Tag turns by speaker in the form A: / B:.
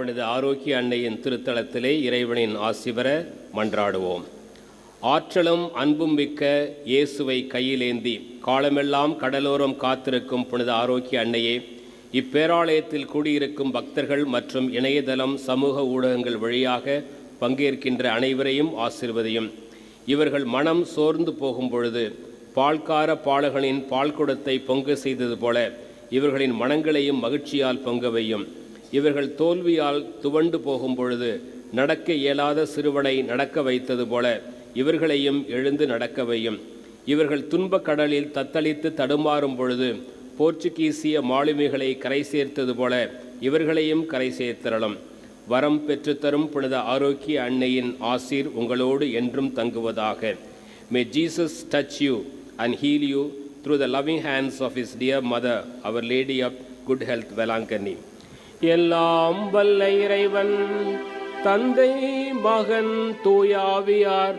A: புனித ஆரோக்கிய அன்னையின் திருத்தலத்திலே இறைவனின் ஆசி பெற மன்றாடுவோம். ஆற்றலும் அன்பும் மிக்க இயேசுவை கையிலேந்தி காலமெல்லாம் கடலோரம் காத்திருக்கும் புனித ஆரோக்கிய அன்னையே, இப்பேராலயத்தில் கூடியிருக்கும் பக்தர்கள் மற்றும் இணையதளம் சமூக ஊடகங்கள் வழியாக பங்கேற்கின்ற அனைவரையும் ஆசீர்வதியும். இவர்கள் மனம் சோர்ந்து போகும் பொழுது பால்கார பாலகனின் பால்குடத்தை பொங்க செய்தது போல இவர்களின் மனங்களையும் மகிழ்ச்சியால் பொங்க வையும். இவர்கள் தோல்வியால் துவண்டு போகும் பொழுது நடக்க இயலாத சிறுவனை நடக்க வைத்தது போல இவர்களையும் எழுந்து நடக்க வையும். இவர்கள் துன்பக் கடலில் தத்தளித்து தடுமாறும் பொழுது போர்ச்சுகீசிய மாலுமிகளை கரை சேர்த்தது போல இவர்களையும் கரை சேர்த்தரலும். வரம் பெற்றுத்தரும் புனித ஆரோக்கிய அன்னையின் ஆசீர் உங்களோடு என்றும் தங்குவதாக. May Jesus touch you and heal you through the loving hands of his dear mother, Our Lady of Good Health, Velankani. எல்லாம் வல்ல இறைவன் தந்தை மகன் தூய ஆவியார்